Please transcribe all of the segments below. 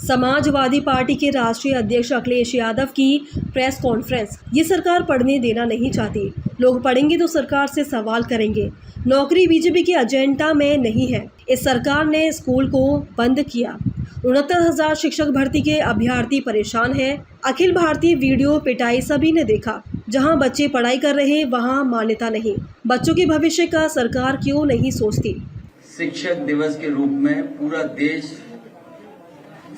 Samajwadi party के राष्ट्रीय अध्यक्ष अखिलेश यादव की प्रेस कॉन्फ्रेंस। ये सरकार पढ़ने देना नहीं चाहती, लोग पढ़ेंगे तो सरकार से सवाल करेंगे। नौकरी बीजेपी के एजेंडा में नहीं है। इस सरकार ने स्कूल को बंद किया। 69,000 शिक्षक भर्ती के अभ्यर्थी परेशान हैं। अखिल भारतीय वीडियो पिटाई सभी ने देखा। जहां बच्चे पढ़ाई कर रहे वहां मान्यता नहीं। बच्चों के भविष्य का सरकार क्यों नहीं सोचती। शिक्षक दिवस के रूप में पूरा देश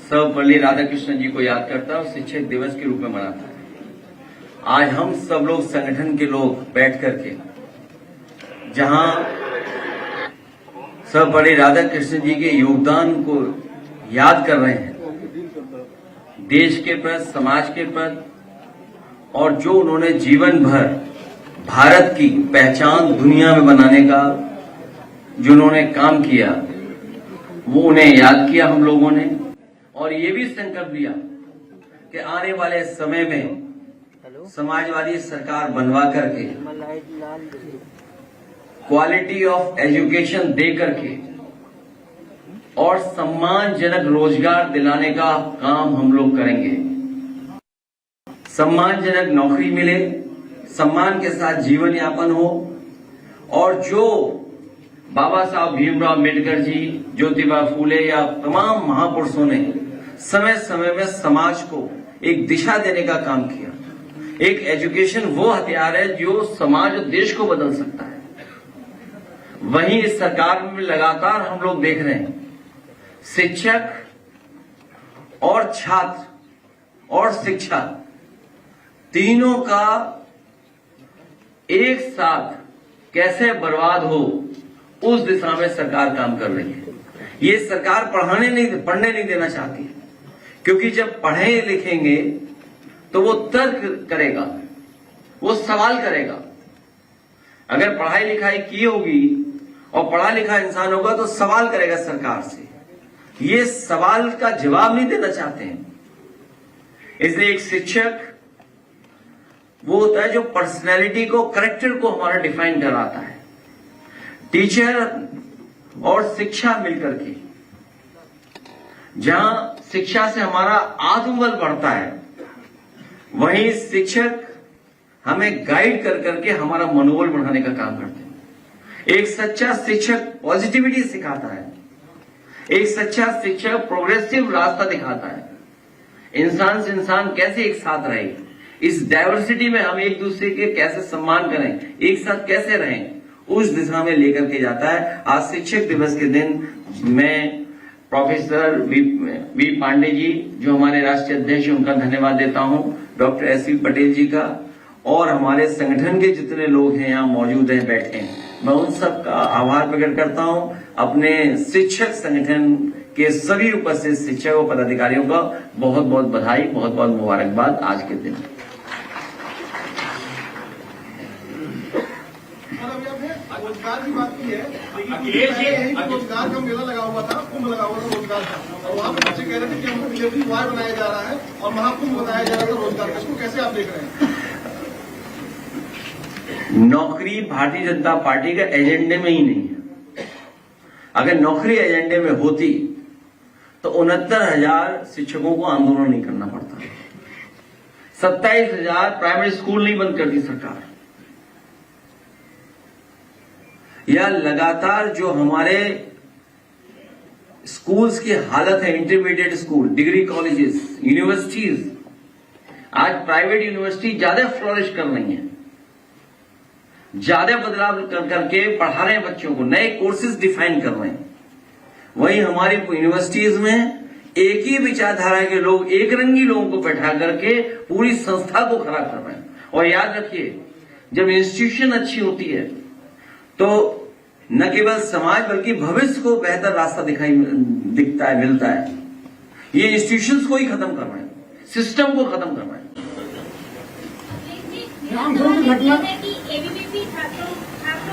सर्वपल्ली राधाकृष्णन जी को याद करता है और शिक्षक दिवस के रूप में मनाता है। आज हम सब लोग संगठन के लोग बैठ करके जहां सर्वपल्ली राधाकृष्णन जी के योगदान को याद कर रहे हैं, देश के प्रति, समाज के प्रति, और जो उन्होंने जीवन भर भारत की पहचान दुनिया में बनाने का जो उन्होंने काम किया, वो उन्हें याद किया हम लोगों ने। और ये भी संकल्प लिया कि आने वाले समय में समाजवादी सरकार बनवा करके क्वालिटी ऑफ एजुकेशन दे करके और सम्मानजनक रोजगार दिलाने का काम हम लोग करेंगे। सम्मानजनक नौकरी मिले, सम्मान के साथ जीवन यापन हो, और जो बाबा साहब भीमराव अम्बेडकर जी, ज्योतिबा फूले या तमाम महापुरुषों ने समय समय में समाज को एक दिशा देने का काम किया। एक एजुकेशन वो हथियार है जो समाज और देश को बदल सकता है। वहीं इस सरकार में लगातार हम लोग देख रहे हैं, शिक्षक और छात्र और शिक्षा तीनों का एक साथ कैसे बर्बाद हो, उस दिशा में सरकार काम कर रही है। ये सरकार पढ़ने नहीं देना चाहती है, क्योंकि जब पढ़े लिखेंगे तो वो तर्क करेगा, वो सवाल करेगा। अगर पढ़ाई लिखाई की होगी और पढ़ा लिखा इंसान होगा तो सवाल करेगा सरकार से। ये सवाल का जवाब नहीं देना चाहते हैं। इसलिए एक शिक्षक वो होता है जो पर्सनैलिटी को, करेक्टर को हमारा डिफाइन कराता है। टीचर और शिक्षा मिलकर के, जहां शिक्षा से हमारा आत्मबल बढ़ता है, वहीं शिक्षक हमें गाइड कर करके हमारा मनोबल बढ़ाने का काम करते हैं। एक सच्चा शिक्षक पॉजिटिविटी सिखाता है। एक सच्चा शिक्षक प्रोग्रेसिव रास्ता दिखाता है। इंसान से इंसान कैसे एक साथ रहे, इस डाइवर्सिटी में हम एक दूसरे के कैसे सम्मान करें, एक साथ कैसे रहें, उस दिशा में लेकर के जाता है। आज शिक्षक दिवस के दिन मैं प्रोफेसर वी पांडे जी, जो हमारे राष्ट्रीय अध्यक्ष, उनका धन्यवाद देता हूं, डॉक्टर एस.वी. पटेल जी का, और हमारे संगठन के जितने लोग हैं यहाँ मौजूद हैं, बैठे हैं, मैं उन सब का आभार प्रकट करता हूं। अपने शिक्षक संगठन के सभी उपस्थित शिक्षक और पदाधिकारियों का बहुत बहुत बधाई, बहुत बहुत मुबारकबाद आज के दिन। रोजगार की बात की है, लेकिन रोजगार का मेला लगा हुआ था, कुंभ लगा हुआ था रोजगार का, और वहाँ पे बच्चे कह रहे थे कि हमको डिलीवरी बॉय बनाया जा रहा है और महाकुंभ बनाया जा रहा था रोजगार का। इसको कैसे आप देख रहे हैं? नौकरी भारतीय जनता पार्टी के एजेंडे में ही नहीं है। अगर नौकरी एजेंडे में होती तो 69,000 शिक्षकों को आंदोलन नहीं करना पड़ता, 27,000 प्राइमरी स्कूल नहीं बंद करती सरकार। या लगातार जो हमारे स्कूल्स की हालत है, intermediate school, degree colleges, universities, आज प्राइवेट यूनिवर्सिटी ज्यादा फ्लोरिश कर रही हैं, ज्यादा बदलाव कर करके पढ़ा रहे हैं बच्चों को, नए कोर्सेज डिफाइन कर रहे हैं। वहीं हमारी यूनिवर्सिटीज में एक ही विचारधारा के लोग, एक रंगी लोगों को बैठा करके पूरी संस्था को खराब कर रहे हैं। और याद रखिए, जब इंस्टीट्यूशन अच्छी होती है तो न केवल समाज बल्कि भविष्य को बेहतर रास्ता दिखता है, मिलता है। ये इंस्टीट्यूशंस को ही खत्म कर रहे हैं, सिस्टम को खत्म कर रहे हैं। एबीवीपी छात्रों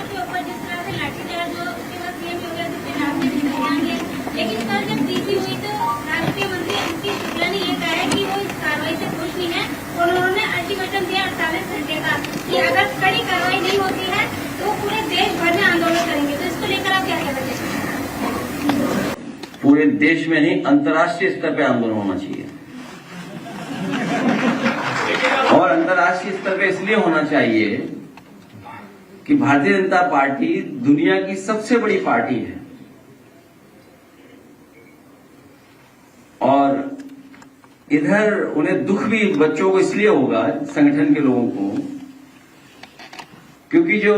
के ऊपर जिस तरह से लाठीचार्ज हुआ, उसके बाद पीएम योगी आदित्यनाथ ने भी जाएंगे, लेकिन कल जब डीसी हुई तो राष्ट्रीय मंत्री अंकित शुक्ला ने यह कहा है कि वो इस कार्रवाई से खुश नहीं है, और उन्होंने अल्टीमेटम दिया 48 घंटे का कि अगर कड़ी कार्रवाई नहीं होती है तो पूरे देश भर में आंदोलन करेंगे। तो इसको लेकर आप क्या कहना चाहेंगे? पूरे देश में नहीं, अंतर्राष्ट्रीय स्तर पे आंदोलन होना चाहिए। और अंतर्राष्ट्रीय स्तर पे इसलिए होना चाहिए कि भारतीय जनता पार्टी दुनिया की सबसे बड़ी पार्टी है और इधर उन्हें दुख भी बच्चों को इसलिए होगा, संगठन के लोगों को, क्योंकि जो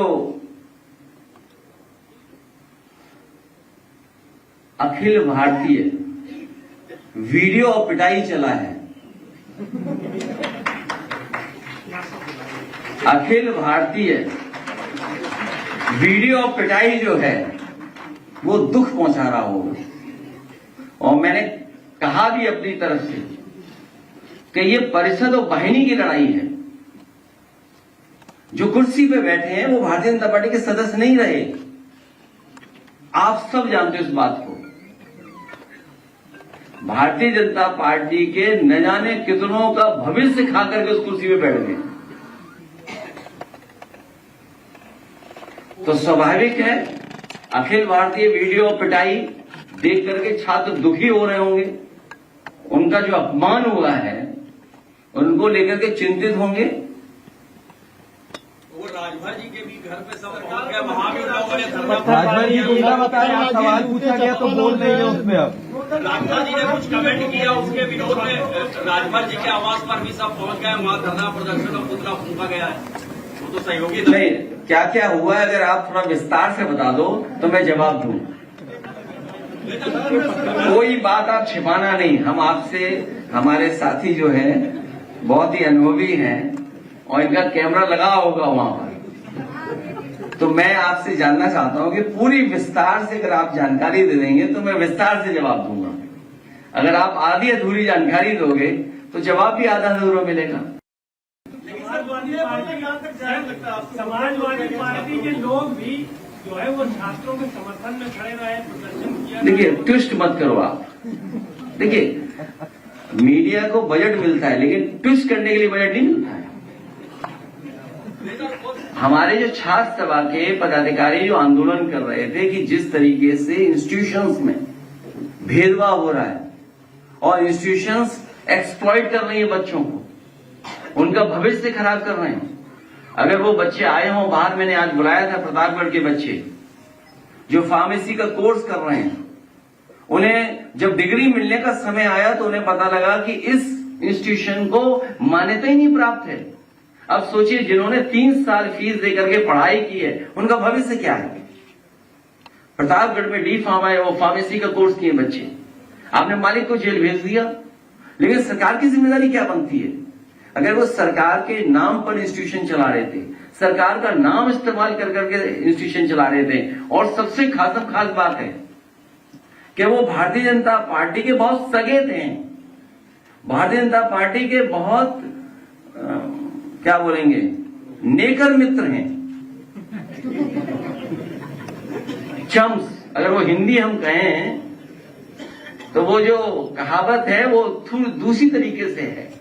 अखिल भारतीय वीडियो और पिटाई चला है, अखिल भारतीय वीडियो और पिटाई जो है वो दुख पहुंचा रहा होगा। और मैंने कहा भी अपनी तरफ से कि ये परिषद और वाहिनी की लड़ाई है। जो कुर्सी पे बैठे हैं वो भारतीय जनता पार्टी के सदस्य नहीं रहे, आप सब जानते हो इस बात को। भारतीय जनता पार्टी के न जाने कितनों का भविष्य खा करके उस कुर्सी पे बैठ गए। तो स्वाभाविक है अखिल भारतीय वीडियो पिटाई देख करके छात्र दुखी हो रहे होंगे, उनका जो अपमान हुआ है उनको लेकर के चिंतित होंगे। वो राजभर जी के भी घर पे सब पहुंच गए, वहां भी लोगों ने धरना। राजभर जी दूसरा बताया, आप सवाल पूछा गया तो बोल रही है उसमें। अब राजभर जी ने कुछ कमेंट किया उसके विरोध में, राजभर जी के आवास पर भी सब पहुंच गए, वहां धरना प्रदर्शन और पुतला फूंका गया है। वो तो सहयोगी नहीं, क्या क्या हुआ है अगर आप थोड़ा विस्तार से बता दो तो मैं जवाब दूं। कोई बात आप छिपाना नहीं। हम आपसे, हमारे साथी जो है बहुत ही अनुभवी हैं और इनका कैमरा लगा होगा वहां पर, तो मैं आपसे जानना चाहता हूं कि पूरी विस्तार से अगर आप जानकारी दे देंगे तो मैं विस्तार से जवाब दूंगा। अगर आप आधी अधूरी जानकारी दोगे तो जवाब भी आधा अधूरा मिलेगा। समाजवादी पार्टी के लोग भी जो है वो छात्रों के समर्थन में खड़े रहे, प्रदर्शन किया। देखिए, ट्विस्ट मत करो आप। देखिए, मीडिया को बजट मिलता है लेकिन ट्विस्ट करने के लिए बजट नहीं मिलता है। हमारे जो छात्र सभा के पदाधिकारी जो आंदोलन कर रहे थे कि जिस तरीके से इंस्टीट्यूशंस में भेदभाव हो रहा है और इंस्टीट्यूशंस एक्सप्लॉइट कर रही है बच्चों को, उनका भविष्य खराब कर रहे हैं। अगर वो बच्चे आए हों बाहर, मैंने आज बुलाया था प्रतापगढ़ के बच्चे जो फार्मेसी का कोर्स कर रहे हैं, उन्हें जब डिग्री मिलने का समय आया तो उन्हें पता लगा कि इस इंस्टीट्यूशन को मान्यता ही नहीं प्राप्त है। अब सोचिए, जिन्होंने 3 साल फीस देकर के पढ़ाई की है उनका भविष्य क्या है। प्रतापगढ़ में डी फार्मा है, वो फार्मेसी का कोर्स किए बच्चे, आपने मालिक को जेल भेज दिया। लेकिन सरकार की जिम्मेदारी क्या बनती है? अगर वो सरकार के नाम पर इंस्टीट्यूशन चला रहे थे, सरकार का नाम इस्तेमाल कर करके इंस्टीट्यूशन चला रहे थे, और सबसे खास बात है कि वो भारतीय जनता पार्टी के बहुत सगे थे, भारतीय जनता पार्टी के बहुत क्या बोलेंगे, नेकर मित्र हैं, चम्स। अगर वो हिंदी हम कहें तो वो जो कहावत है वो थोड़ी दूसरी तरीके से है।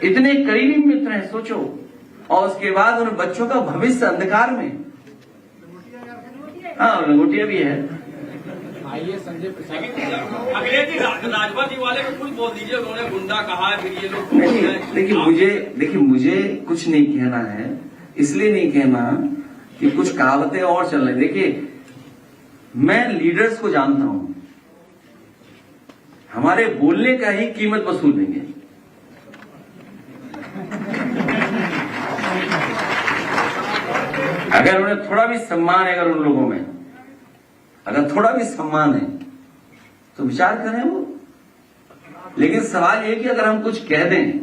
इतने करीबी मित्र हैं, सोचो। और उसके बाद उन बच्चों का भविष्य अंधकार में। हाँ, लंगोटिया भी है। आइए संजय प्रसाद अगले दिन राजभर जी वाले को कुछ बोल दीजिए, उन्होंने गुंडा कहा है, फिर ये लोग। देखिए मुझे कुछ नहीं कहना है, इसलिए नहीं कहना कि कुछ कहावतें और चल रही। देखिए, मैं लीडर्स को जानता हूं, हमारे बोलने का ही कीमत वसूल लेंगे। अगर उन्हें थोड़ा भी सम्मान है, अगर उन लोगों में अगर थोड़ा भी सम्मान है तो विचार करें वो। लेकिन सवाल ये कि अगर हम कुछ कह दें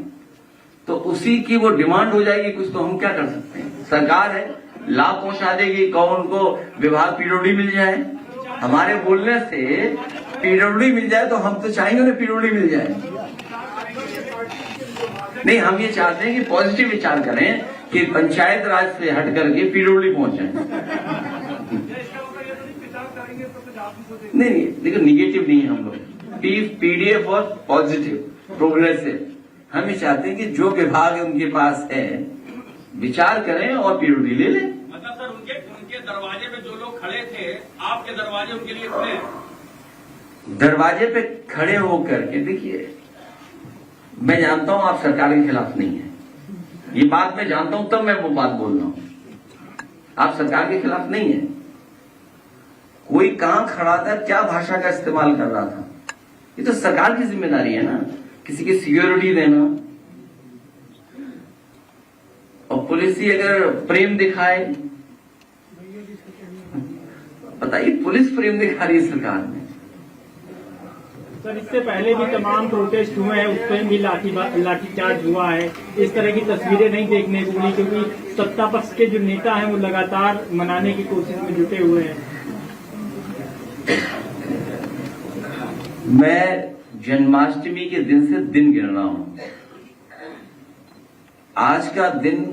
तो उसी की वो डिमांड हो जाएगी कुछ, तो हम क्या कर सकते हैं? सरकार है, लाभ पहुंचा देगी, कौन उनको विभाग पीडब्ल्यूडी मिल जाए। हमारे बोलने से पीडब्ल्यूडी मिल जाए तो हम तो चाहेंगे उन्हें पीडब्ल्यूडी मिल जाए। नहीं, हम ये चाहते हैं कि पॉजिटिव विचार करें कि पंचायत राज से हट करके पीडब्ल्यूडी पहुंच जाए। नहीं, देखो, निगेटिव नहीं है हम लोग, पीडीएफ और पॉजिटिव प्रोग्रेसिव। हम ये चाहते हैं कि जो विभाग उनके पास है विचार करें और पीडब्ल्यूडी ले लें। मतलब सर, उनके दरवाजे पे जो लोग खड़े थे, आपके दरवाजे उनके लिए खुले हैं? दरवाजे पे खड़े होकर के देखिए, मैं जानता हूं आप सरकार के खिलाफ नहीं है, ये बात मैं जानता हूं, तब मैं वो बात बोल रहा हूं। आप सरकार के खिलाफ नहीं है। कोई कहां खड़ा था, क्या भाषा का इस्तेमाल कर रहा था, ये तो सरकार की जिम्मेदारी है ना, किसी की सिक्योरिटी देना। और पुलिस ही अगर प्रेम दिखाए, बताइए पुलिस प्रेम दिखा रही है सरकार में। सर, इससे पहले भी तमाम प्रोटेस्ट हुए हैं, उस पर भी लाठीचार्ज हुआ है। इस तरह की तस्वीरें नहीं देखने को मिली, क्योंकि सत्ता पक्ष के जो नेता हैं वो लगातार मनाने की कोशिश में जुटे हुए हैं। मैं जन्माष्टमी के दिन से दिन गिन रहा हूं। आज का दिन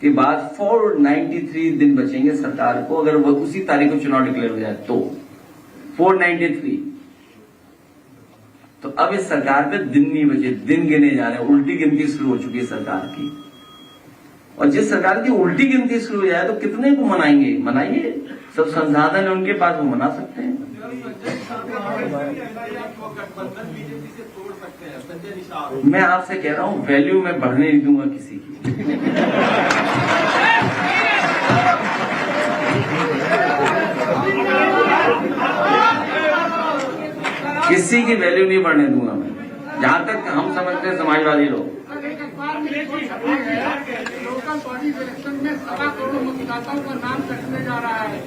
के बाद 493 दिन बचेंगे सरकार को, अगर वो उसी तारीख को चुनाव डिक्लेयर हो जाए तो 493। तो अब इस सरकार पे दिन नहीं बचे, दिन गिने जा रहे हैं, उल्टी गिनती शुरू हो चुकी है सरकार की। और जिस सरकार की उल्टी गिनती शुरू हो जाए तो कितने को मनाएंगे, मनाइए, सब संसाधन है उनके पास, वो मना सकते हैं। मैं आपसे कह रहा हूं, वैल्यू मैं बढ़ने नहीं दूंगा किसी की। किसी की वैल्यू नहीं बढ़ने दूंगा मैं, जहां तक हम समझते हैं समाजवादी लोग। लोकल बॉडी इलेक्शन में 7 करोड़ मतदाताओं का नाम कटने जा रहा है।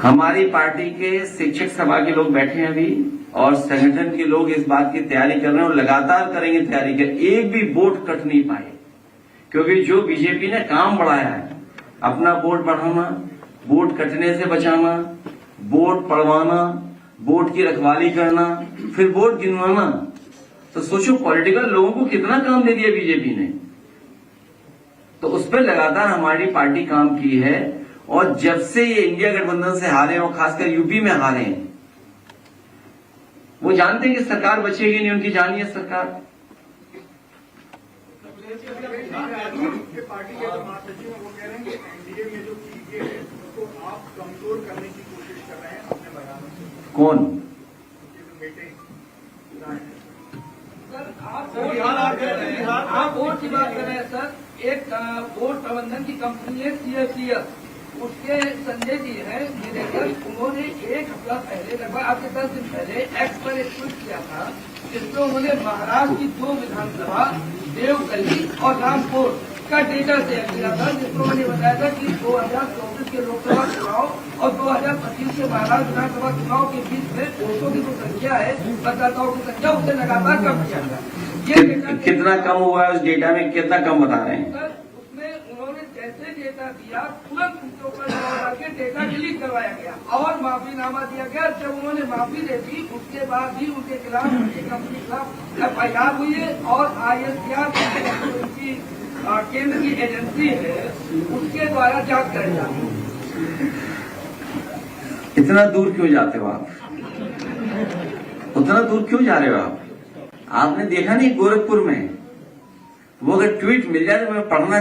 हमारी पार्टी के शिक्षक सभा के लोग बैठे हैं अभी, और संगठन के लोग इस बात की तैयारी कर रहे हैं और लगातार करेंगे तैयारी कर, एक भी वोट कट नहीं पाए। क्योंकि जो बीजेपी ने काम बढ़ाया है, अपना वोट बढ़ाना, वोट कटने से बचाना, वोट पड़वाना, वोट की रखवाली करना, फिर वोट गिनवाना, तो सोचो पॉलिटिकल लोगों को कितना काम दे दिया बीजेपी ने। तो उस पर लगातार हमारी पार्टी काम की है। और जब से ये इंडिया गठबंधन से हारे और खासकर यूपी में हारे हैं, वो जानते हैं कि सरकार बचेगी नहीं, उनकी जानी है सरकार। पार्टी के जो महासचिव हैं वो कह रहे हैं कि एनडीए में जो चीजें हैं उसको आप कमजोर करने की कोशिश कर रहे हैं अपने बयानों से। कौन? आप वोट की बात कर रहे हैं सर। एक वोट प्रबंधन की कंपनी है CFCS, उसके संजय जी हैं निदेशक, उन्होंने एक हफ्ता पहले, लगभग आज से 10 दिन पहले एक्स पर एक ट्वीट किया था, जिसमें उन्होंने महाराष्ट्र की 2 विधानसभा देवगली और रामपुर का डेटा शेयर किया था, जिसमें उन्होंने बताया था कि 2024 के लोकसभा चुनाव और 2025 के महाराष्ट्र विधानसभा चुनाव के बीच में वोटों की जो संख्या है, मतदाताओं की संख्या, उसे लगातार कम किया था। कितना कम हुआ है उस डेटा में, कितना कम बता रहे हैं? सर, उसमें उन्होंने जैसे डेटा दिया, तुरंत उनके ऊपर दबाव के डेटा डिलीट करवाया गया और माफीनामा दिया गया। जब उन्होंने माफी दे दी, उसके बाद भी उनके खिलाफ, उनकी कंपनी के खिलाफ FIR हुई है और ISPR उनकी केंद्र की एजेंसी है, उसके द्वारा जांच कराई जाती है। इतना दूर क्यों जाते हो आप? उतना दूर क्यों जा रहे हो आप? आपने देखा नहीं गोरखपुर में, वो अगर ट्वीट मिल जाए तो मैं पढ़ना